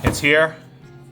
It's here,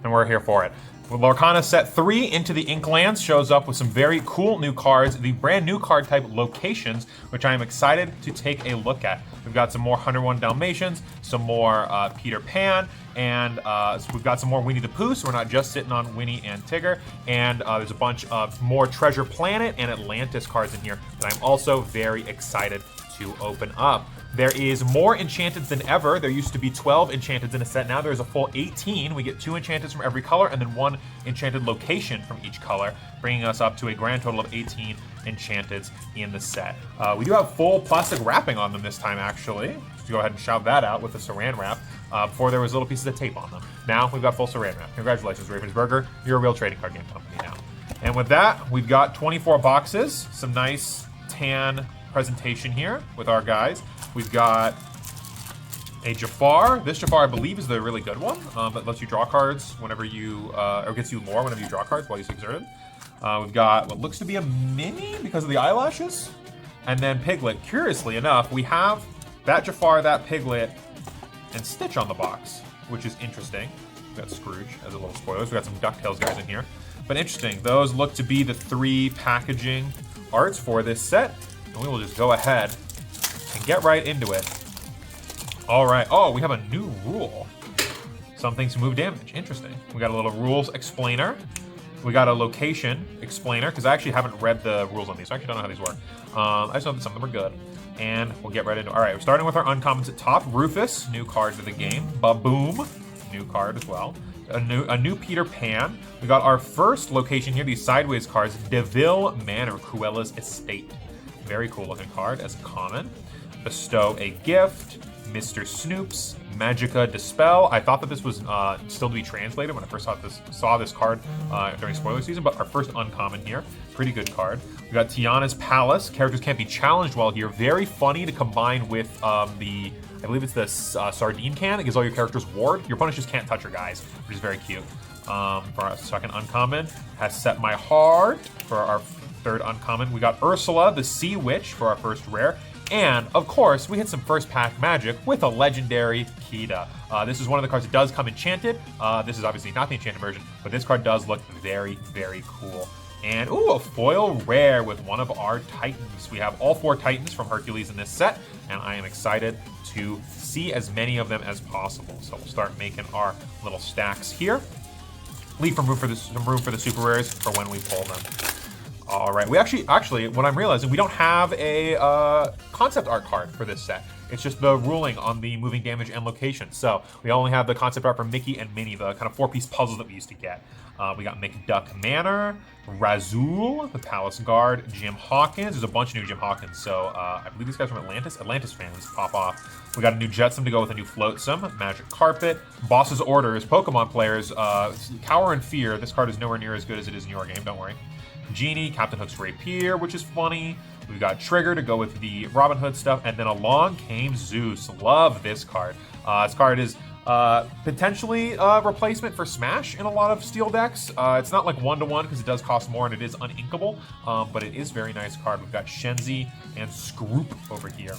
and we're here for it. Lorcana set 3 into the Inklands shows up with some very cool new cards, the brand new card type Locations, which I am excited to take a look at. We've got some more 101 Dalmatians, some more Peter Pan, and so we've got some more Winnie the Pooh, so we're not just sitting on Winnie and Tigger, and there's a bunch of more Treasure Planet and Atlantis cards in here that I'm also very excited to open up. There is more Enchanteds than ever. There used to be 12 Enchanteds in a set. Now there's a full 18. We get 2 Enchanteds from every color and then 1 Enchanted location from each color, bringing us up to a grand total of 18 Enchanteds in the set. We do have full plastic wrapping on them this time, actually. Just go ahead and shout that out with the saran wrap. Before there was little pieces of tape on them. Now we've got full saran wrap. Congratulations, Ravensburger. You're a real trading card game company now. And with that, we've got 24 boxes. Some nice tan presentation here with our guys. We've got a Jafar. This Jafar, I believe, is the really good one that lets you draw cards whenever you, or gets you lore whenever you draw cards while he's exerted. We've got what looks to be a mini because of the eyelashes. And then Piglet. Curiously enough, we have that Jafar, that Piglet, and Stitch on the box, which is interesting. We've got Scrooge as a little spoilers. We've got some DuckTales guys in here. But interesting, those look to be the 3 packaging arts for this set. And we will just go ahead and get right into it. All right. Oh, we have a new rule. Some things move damage. Interesting. We got a little rules explainer. We got a location explainer, because I actually haven't read the rules on these. So I actually don't know how these work. I just know that some of them are good. And we'll get right into it. All right, we're starting with our uncommons at top. Rufus, new card for the game. Baboom, new card as well. A new Peter Pan. We got our first location here, these sideways cards. Deville Manor, Cruella's Estate. Very cool looking card as a common. Bestow a Gift, Mr. Snoops, Magica Dispel. I thought that this was still to be translated when I first saw this card during spoiler season, but our first uncommon here. Pretty good card. We got Tiana's Palace. Characters can't be challenged while here. Very funny to combine with I believe it's the sardine can. It gives all your characters ward. Your opponents just can't touch your guys, which is very cute. For our second uncommon, has Set My Heart. For our third uncommon, we got Ursula, the Sea Witch, for our first rare. And, of course, we hit some first pack magic with a legendary Kida. This is one of the cards that does come enchanted. This is obviously not the enchanted version, but this card does look very, very cool. And, ooh, a foil rare with one of our Titans. We have all 4 Titans from Hercules in this set, and I am excited to see as many of them as possible. So we'll start making our little stacks here. Leave some room for the super rares for when we pull them. All right, we actually, what I'm realizing, we don't have a concept art card for this set. It's just the ruling on the moving damage and location. So we only have the concept art for Mickey and Minnie, the kind of 4-piece puzzles that we used to get. We got McDuck Manor, Razul, the Palace Guard, Jim Hawkins. There's a bunch of new Jim Hawkins. So I believe these guys are from Atlantis. Atlantis fans pop off. We got a new Jetsam to go with a new Floatsome, Magic Carpet, Boss's Orders, Pokemon players, Cower in Fear. This card is nowhere near as good as it is in your game, don't worry. Genie, Captain Hook's Rapier, which is funny. We've got Trigger to go with the Robin Hood stuff, and then along came Zeus. Love this card. This card is potentially a replacement for Smash in a lot of Steel decks. It's not like 1-to-1 because it does cost more and it is uninkable, but it is a very nice card. We've got Shenzi and Scroop over here.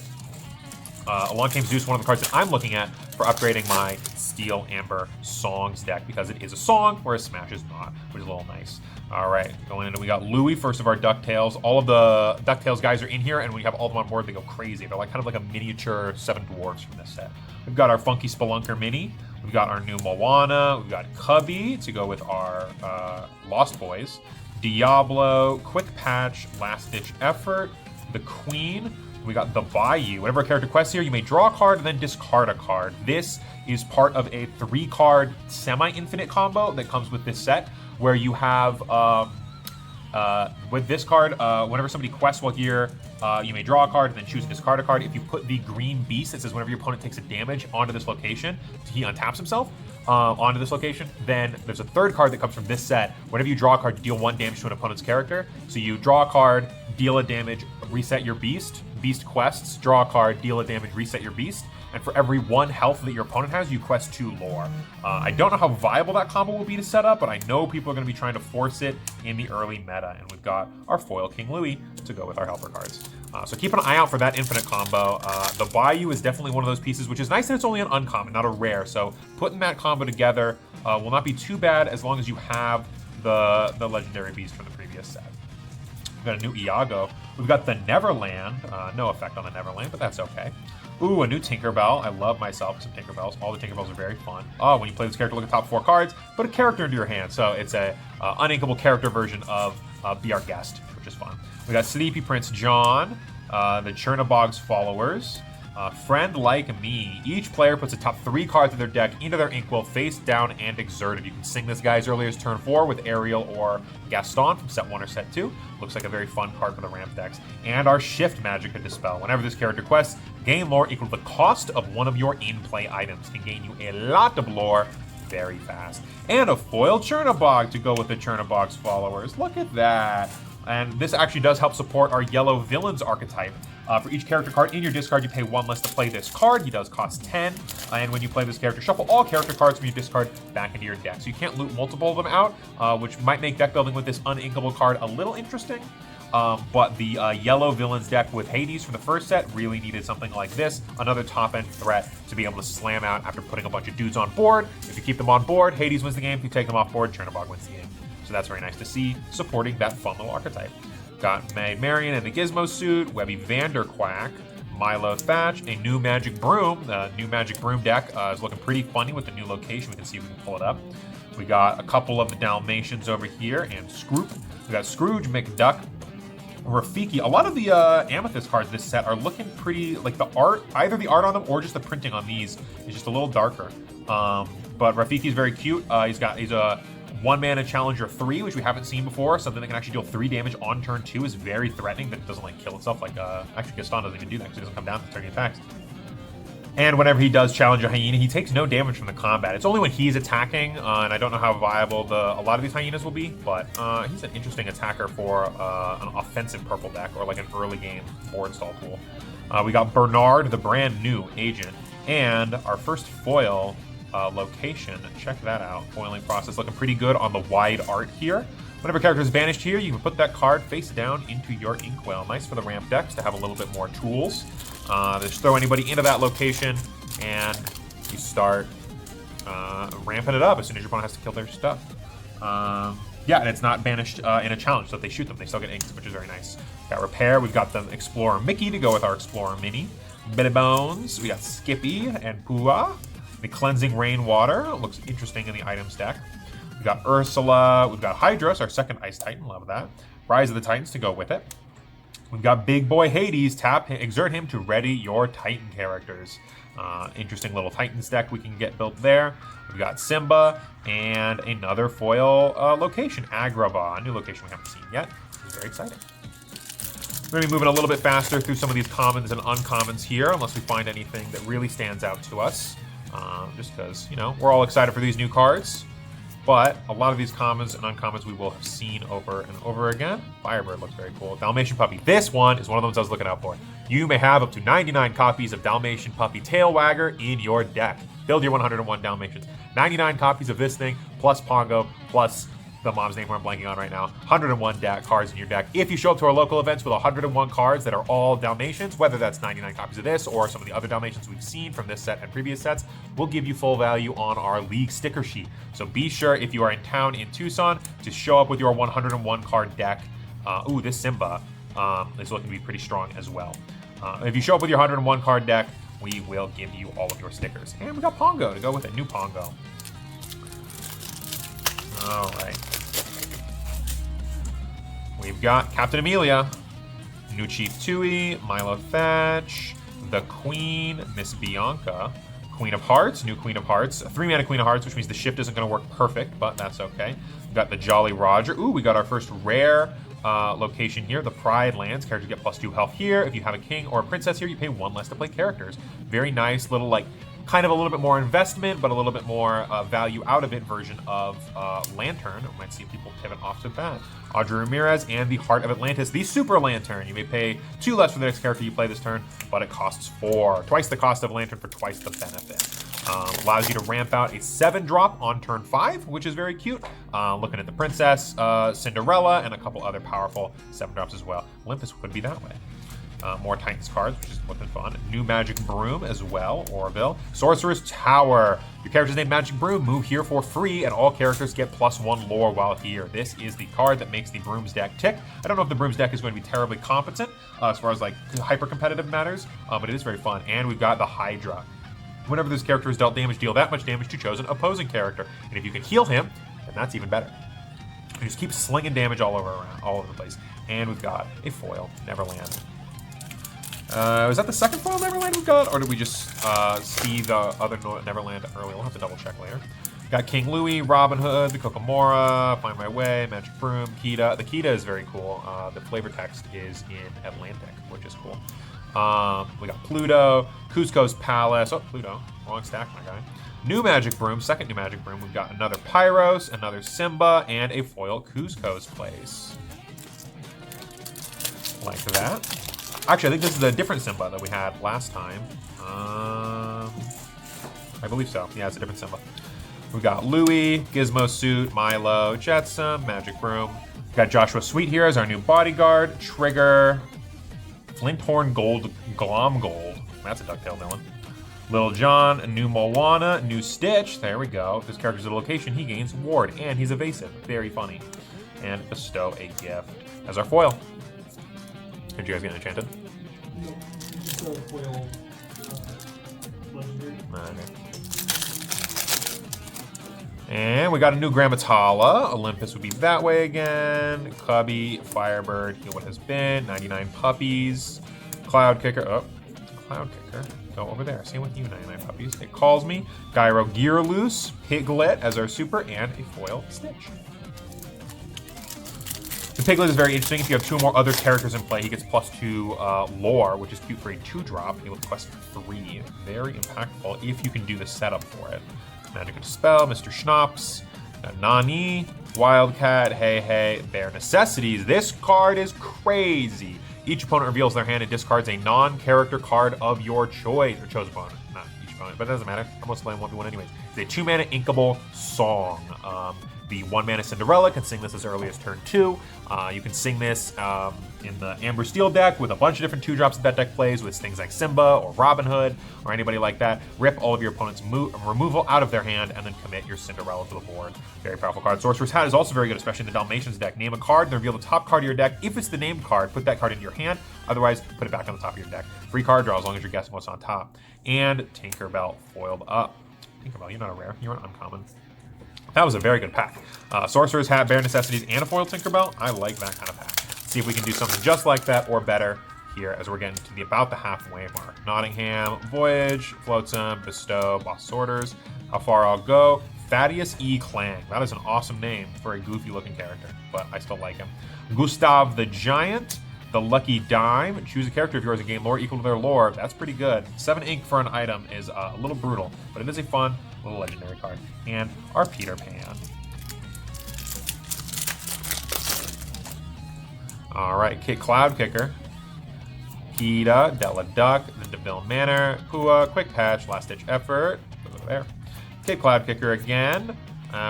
Along came Zeus, one of the cards that I'm looking at for upgrading my Steel Amber Songs deck, because it is a song, whereas Smash is not, which is a little nice. All right, going into, we got Louie, first of our DuckTales. All of the DuckTales guys are in here, and when you have all of them on board, they go crazy. They're like kind of like a miniature 7 dwarves from this set. We've got our Funky Spelunker Mini. We've got our new Moana. We've got Cubby to go with our Lost Boys. Diablo, Quick Patch, Last Ditch Effort, the Queen. We got the Bayou. Whenever a character quests here, you may draw a card and then discard a card. This is part of a 3-card semi-infinite combo that comes with this set, where you have, with this card, whenever somebody quests while here, you may draw a card and then choose to discard a card. If you put the green beast that says whenever your opponent takes a damage onto this location, he untaps himself onto this location, then there's a 3rd card that comes from this set. Whenever you draw a card, deal 1 damage to an opponent's character. So you draw a card, deal a damage, reset your beast. Beast quests, draw a card, deal a damage, reset your beast. and for every 1 health that your opponent has, you quest 2 lore. I don't know how viable that combo will be to set up, but I know people are going to be trying to force it in the early meta, and we've got our foil King Louis to go with our helper cards. So keep an eye out for that infinite combo. The Bayou is definitely one of those pieces, which is nice that it's only an uncommon, not a rare, so putting that combo together will not be too bad as long as you have the legendary beast from the previous set. We've got a new Iago. We've got the Neverland. No effect on the Neverland, but that's okay. Ooh, a new Tinkerbell. I love myself some Tinkerbells. All the Tinkerbells are very fun. Oh, when you play this character, look at top 4 cards, put a character into your hand. So it's a uninkable character version of Be Our Guest, which is fun. We got Sleepy Prince John, the Chernobog's Followers, Friend Like Me. Each player puts the top 3 cards of their deck into their Inkwell face down and exerted. You can sing this guy as early as turn 4 with Ariel or Gaston from set 1 or set 2. Looks like a very fun card for the ramp decks. And our Shift Magic and Dispel. Whenever this character quests, gain lore equal to the cost of one of your in-play items. Can gain you a lot of lore very fast. And a foil Chernobog to go with the Chernobog's Followers. Look at that. And this actually does help support our yellow villains archetype. For each character card in your discard, you pay 1 less to play this card. He does cost 10. And when you play this character, shuffle all character cards from your discard back into your deck. So you can't loot multiple of them out, which might make deck building with this uninkable card a little interesting. But the yellow villains deck with Hades from the first set really needed something like this, another top-end threat to be able to slam out after putting a bunch of dudes on board. If you keep them on board, Hades wins the game. If you take them off board, Chernobog wins the game. So that's very nice to see, supporting that fun little archetype. Got May Marion in the Gizmo suit, Webby Vanderquack, Milo Thatch, a new Magic Broom. The new Magic Broom deck is looking pretty funny with the new location. We can see if we can pull it up. We got a couple of the Dalmatians over here and Scroop. We got Scrooge McDuck, Rafiki. A lot of the Amethyst cards this set are looking pretty, like the art, either the art on them or just the printing on these is just a little darker. But Rafiki is very cute. He's a 1-mana Challenger 3, which we haven't seen before. Something that can actually deal 3 damage on turn 2 is very threatening, that it doesn't like kill itself. Like actually Gaston doesn't even do that because he doesn't come down to turn he attacks. And whenever he does challenge a hyena, he takes no damage from the combat. It's only when he's attacking, and I don't know how viable a lot of these hyenas will be, but he's an interesting attacker for an offensive purple deck or like an early game board stall pool. We got Bernard, the brand new agent, and our first foil location. Check that out. Foiling process looking pretty good on the wide art here. Whenever a character is banished here, you can put that card face down into your Inkwell. Nice for the ramp decks to have a little bit more tools. Just throw anybody into that location, and you start ramping it up as soon as your opponent has to kill their stuff. Yeah, and it's not banished in a challenge, so if they shoot them, they still get inks, which is very nice. Got Repair. We've got the Explorer Mickey to go with our Explorer Mini. Billy Bones. We got Skippy and Pua. The Cleansing Rainwater looks interesting in the items deck. We've got Ursula. We've got Hydros, our second Ice Titan. Love that. Rise of the Titans to go with it. We've got Big Boy Hades. Exert him to ready your Titan characters. Interesting little Titans deck we can get built there. We've got Simba and another foil location, Agrabah, a new location we haven't seen yet. It's very exciting. We're going to be moving a little bit faster through some of these commons and uncommons here, unless we find anything that really stands out to us. Just because, you know, we're all excited for these new cards. But a lot of these commons and uncommons we will have seen over and over again. Firebird looks very cool. Dalmatian Puppy. This one is one of the ones I was looking out for. You may have up to 99 copies of Dalmatian Puppy Tail Wagger in your deck. Build your 101 Dalmatians. 99 copies of this thing, plus Pongo, plus the mom's name where I'm blanking on right now. 101 cards in your deck. If you show up to our local events with 101 cards that are all Dalmatians, whether that's 99 copies of this or some of the other Dalmatians we've seen from this set and previous sets, we'll give you full value on our league sticker sheet. So be sure, if you are in town in Tucson, to show up with your 101 card deck. Ooh, this Simba is looking to be pretty strong as well. If you show up with your 101 card deck, we will give you all of your stickers. And we got Pongo to go with it. New Pongo. All right. We've got Captain Amelia, new Chief Tui, Milo Thatch, the Queen, Miss Bianca, Queen of Hearts, new Queen of Hearts, a 3-mana Queen of Hearts, which means the shift isn't going to work perfect, but that's okay. We've got the Jolly Roger. Ooh, we got our first rare location here, the Pride Lands. Characters get +2 health here. If you have a king or a princess here, you pay 1 less to play characters. Very nice little, like, kind of a little bit more investment, but a little bit more value out of it version of Lantern. We might see people pivot off to that. Audrey Ramirez and the Heart of Atlantis, the Super Lantern. You may pay 2 less for the next character you play this turn, but it costs 4. Twice the cost of Lantern for twice the benefit. Allows you to ramp out a 7-drop on turn 5, which is very cute. Looking at the Princess, Cinderella, and a couple other powerful 7-drops as well. Olympus would be that way. More Titans cards, which is looking fun. New Magic Broom as well, Orville. Sorcerer's Tower. Your character's named Magic Broom. Move here for free, and all characters get +1 lore while here. This is the card that makes the Brooms deck tick. I don't know if the Brooms deck is going to be terribly competent as far as like hyper-competitive matters, but it is very fun. And we've got the Hydra. Whenever this character is dealt damage, deal that much damage to chosen opposing character. And if you can heal him, then that's even better. You just keep slinging damage all over the place. And we've got a foil, Neverland. Was that the second foil Neverland we've got? Or did we just see the other Neverland earlier? We'll have to double check later. Got King Louie, Robin Hood, the Kokomora, Find My Way, Magic Broom, Kita. The Kita is very cool. The flavor text is in Atlantic, which is cool. We got Pluto, Cusco's Palace. Oh, Pluto. Wrong stack, my guy. New Magic Broom, second New Magic Broom. We've got another Pyros, another Simba, and a foil Cusco's Place. Like that. Actually, I think this is a different Simba that we had last time. I believe so. Yeah, it's a different Simba. We've got Louie, Gizmo Suit, Milo, Jetsam, Magic Broom. We've got Joshua Sweet here as our new bodyguard. Trigger, Flinthorn Gold, Glom Gold. That's a DuckTale villain. Little John, a new Moana, new Stitch. There we go. If this character's at a location, he gains Ward, and he's evasive. Very funny. And Bestow a Gift as our foil. Did you guys get enchanted? No. Just a foil legendary. Okay. And we got a new Grammatala. Olympus would be that way again. Cubby, Firebird, Heal What Has Been, 99 Puppies, Cloud Kicker. Oh, Cloud Kicker. Go over there. Same with you, 99 Puppies. It Calls Me. Gyro Gearloose, Piglet as our super, and a foil Stitch. The Piglet is very interesting. If you have 2 or more other characters in play, he gets +2 lore, which is cute for a 2-drop. He will quest 3. Very impactful if you can do the setup for it. Magic and Dispel, Mr. Schnapps, Nani, Wildcat, Hey Hey, Bare Necessities. This card is crazy. Each opponent reveals their hand and discards a non-character card of your choice, or chosen opponent. Not each opponent, but it doesn't matter. I'm mostly playing 1v1 anyways. It's a 2-mana inkable song. The 1-mana Cinderella can sing this as early as turn 2. You can sing this in the Amber Steel deck with a bunch of different 2-drops that deck plays with things like Simba or Robin Hood or anybody like that. Rip all of your opponent's removal out of their hand and then commit your Cinderella to the board. Very powerful card. Sorcerer's Hat is also very good, especially in the Dalmatians deck. Name a card, then reveal the top card of your deck. If it's the named card, put that card into your hand. Otherwise, put it back on the top of your deck. Free card draw as long as you're guessing what's on top. And Tinkerbell foiled up. Tinkerbell, you're not a rare. You're an uncommon. That was a very good pack. Sorcerer's Hat, Bare Necessities, and a foil Tinkerbell. I like that kind of pack. See if we can do something just like that or better here as we're getting to about the halfway mark. Nottingham, Voyage, Flotsam, Bestow, Boss Orders. How far I'll go. Thaddeus E. Clang. That is an awesome name for a goofy looking character, but I still like him. Gustav the Giant. The Lucky Dime. Choose a character of yours and gain lore equal to their lore. That's pretty good. 7 ink for an item is a little brutal, but it is a fun little legendary card. And our Peter Pan. All right, Cloud Kicker. Peta, Della Duck, the DeVille Manor, Pua, Quick Patch, Last Ditch Effort. There. Cape Cloud Kicker again.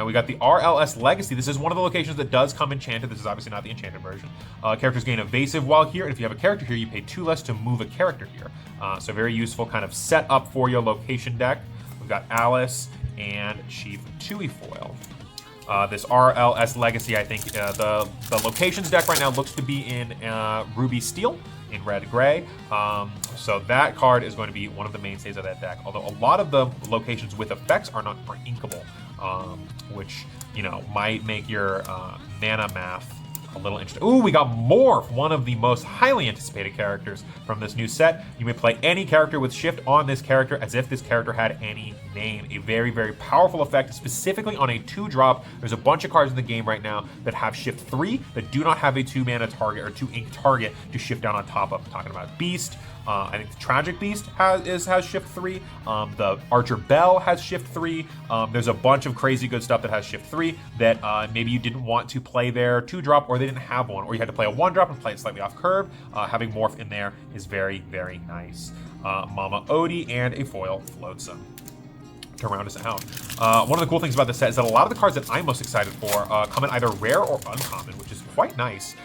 We got the RLS Legacy. This is one of the locations that does come enchanted. This is obviously not the enchanted version. Characters gain evasive while here, and if you have a character here, you pay 2 less to move a character here. So very useful kind of set up for your location deck. We've got Alice and Chief Tui foil. This RLS Legacy, I think the locations deck right now looks to be in Ruby Steel, in red gray. So that card is going to be one of the mainstays of that deck. Although a lot of the locations with effects are inkable, which, you know, might make your mana math a little interesting. Ooh, we got Morph, one of the most highly anticipated characters from this new set. You may play any character with shift on this character as if this character had any name. A very, very powerful effect, specifically on a 2-drop. There's a bunch of cards in the game right now that have shift 3 that do not have a 2-mana target or 2-ink target to shift down on top of. I'm talking about Beast, I think the Tragic Beast has shift 3. The Archer Bell has shift 3. There's a bunch of crazy good stuff that has shift 3 that maybe you didn't want to play their 2-drop, or they didn't have one, or you had to play a 1-drop and play it slightly off curve. Having Morph in there is very, very nice. Mama Odie and a foil Flotsam to round us out. One of the cool things about this set is that a lot of the cards that I'm most excited for come in either rare or uncommon, which is quite nice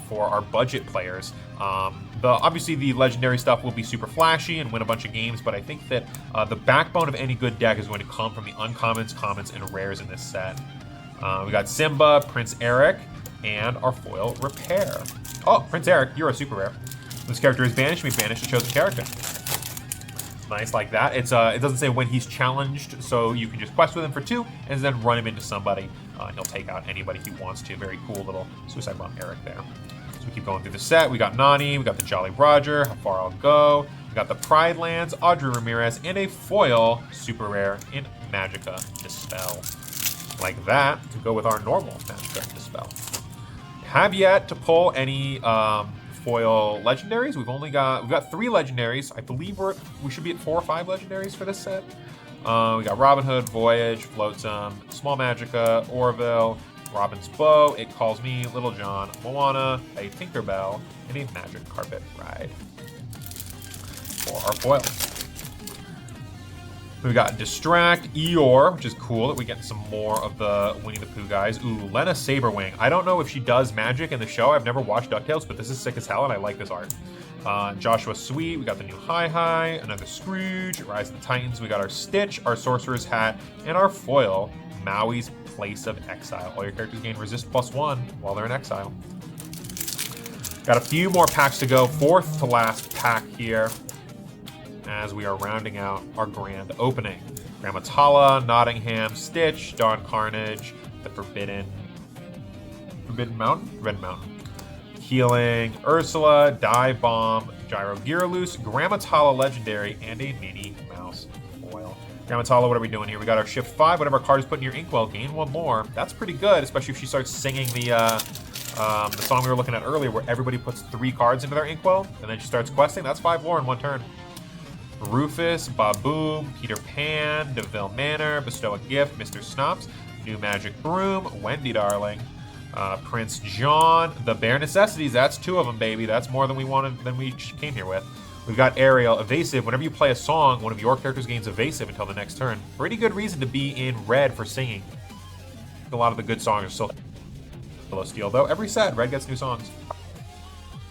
for our budget players. Obviously the legendary stuff will be super flashy and win a bunch of games, but I think that the backbone of any good deck is going to come from the uncommons, commons, and rares in this set. We got Simba, Prince Eric, and our foil Repair. Oh, Prince Eric, you're a super rare. This character is banished. We banish the chosen character. Nice like that. It doesn't say when he's challenged, so you can just quest with him for 2 and then run him into somebody. He'll take out anybody he wants to. Very cool little Suicide Bomb Eric there. So we keep going through the set. We got Nani, we got the Jolly Roger, How Far I'll Go, we got the Pride Lands, Audrey Ramirez, and a foil super rare in Magicka Dispel. Like that to go with our normal Magicka Dispel. Have yet to pull any foil legendaries. We've got 3 legendaries. I believe we should be at 4 or 5 legendaries for this set. We got Robin Hood, Voyage, Flotsam, Small Magicka, Orville, Robin's Bow, It Calls Me, Little John, Moana, a Tinkerbell, and a Magic Carpet Ride for our foils. We got Distract, Eeyore, which is cool that we get some more of the Winnie the Pooh guys. Ooh, Lena Saberwing. I don't know if she does magic in the show. I've never watched DuckTales, but this is sick as hell, and I like this art. Joshua Sweet, we got the new Hi, another Scrooge, Rise of the Titans, we got our Stitch, our Sorcerer's Hat, and our foil, Maui's Place of Exile. All your characters gain resist +1 while they're in exile. Got a few more packs to go. 4th to last pack here, as we are rounding out our grand opening. Grammatala, Nottingham, Stitch, Dawn Carnage, the Forbidden Mountain? Red Mountain. Healing, Ursula, Dive Bomb, Gyro Gyaralos, Grammatala Legendary, and a Minnie Mouse foil. Grammatala, what are we doing here? We got our shift 5. Whatever card is put in your inkwell, gain 1 more. That's pretty good, especially if she starts singing the song we were looking at earlier, where everybody puts 3 cards into their inkwell, and then she starts questing. That's 5 lore in 1 turn. Rufus, Baboom, Peter Pan, DeVille Manor, Bestow a Gift, Mr. Snops, New Magic Broom, Wendy Darling, Prince John, The Bare Necessities. That's 2 of them, baby. That's more than we wanted, than we came here with. We've got Ariel, Evasive. Whenever you play a song, one of your characters gains Evasive until the next turn. Pretty good reason to be in red for singing. A lot of the good songs are still below steel, though. Every set, red gets new songs.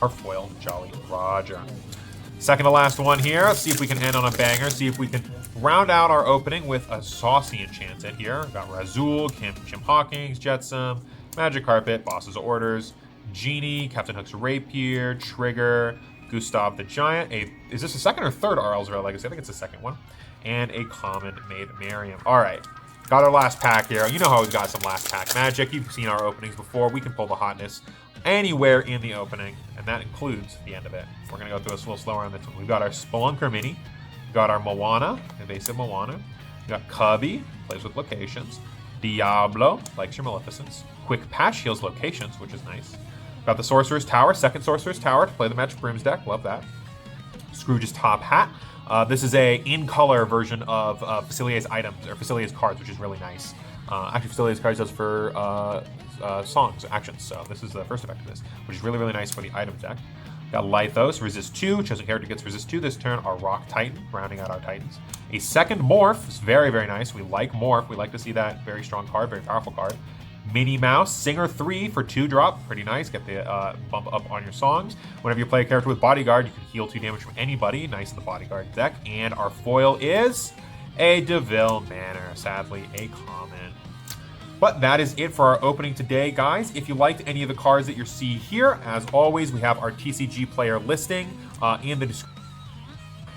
Our foil, Jolly Roger. Second to last one here. Let's see if we can end on a banger. See if we can round out our opening with a saucy enchanted here. We've got Razul, Jim Hawkins, Jetsam, Magic Carpet, Boss's Orders, Genie, Captain Hook's Rapier, Trigger, Gustav the Giant. Is this a second or third RL's Rare Legacy? I think it's the second one. And a common Maid Miriam. All right. Got our last pack here. You know how we've got some last pack magic. You've seen our openings before. We can pull the hotness anywhere in the opening, and that includes the end of it. We're going to go through a little slower on this one. We've got our Spelunker Mini. We've got our Moana, Evasive Moana. We've got Cubby, plays with locations. Diablo, likes your Maleficence. Quick Patch heals locations, which is nice. We've got the Sorcerer's Tower, second Sorcerer's Tower to play the Magic Brooms deck. Love that. Scrooge's Top Hat. This is a in-color version of Facilier's items, or Facilier's cards, which is really nice. Actually, Facilier's cards does for songs, actions, so this is the first effect of this, which is really, really nice for the item deck. Got Lythos, resist 2, chosen character gets resist 2 this turn, our Rock Titan, rounding out our Titans. A second Morph is very, very nice. We like Morph, we like to see that very strong card, very powerful card. Minnie Mouse, Singer 3 for 2-drop, pretty nice, get the bump up on your songs. Whenever you play a character with Bodyguard, you can heal 2 damage from anybody, nice in the Bodyguard deck. And our foil is a DeVille Manor, sadly a common. But that is it for our opening today, guys. If you liked any of the cards that you see here, as always, we have our TCG player listing in the description.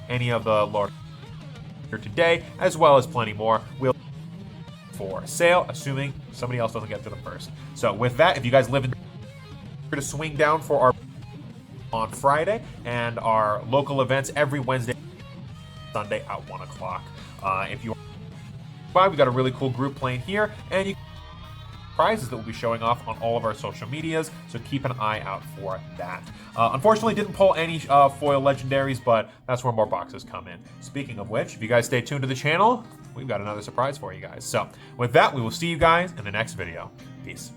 Any of the lore here today, as well as plenty more, will for sale, assuming somebody else doesn't get to them first. So with that, if you guys live in to swing down for our on Friday and our local events every Wednesday, Sunday at 1 o'clock. If you are, we got a really cool group playing here, and you surprises that we'll be showing off on all of our social medias, so keep an eye out for that. Unfortunately, didn't pull any foil legendaries, but that's where more boxes come in. Speaking of which, if you guys stay tuned to the channel, we've got another surprise for you guys. So with that, we will see you guys in the next video. Peace.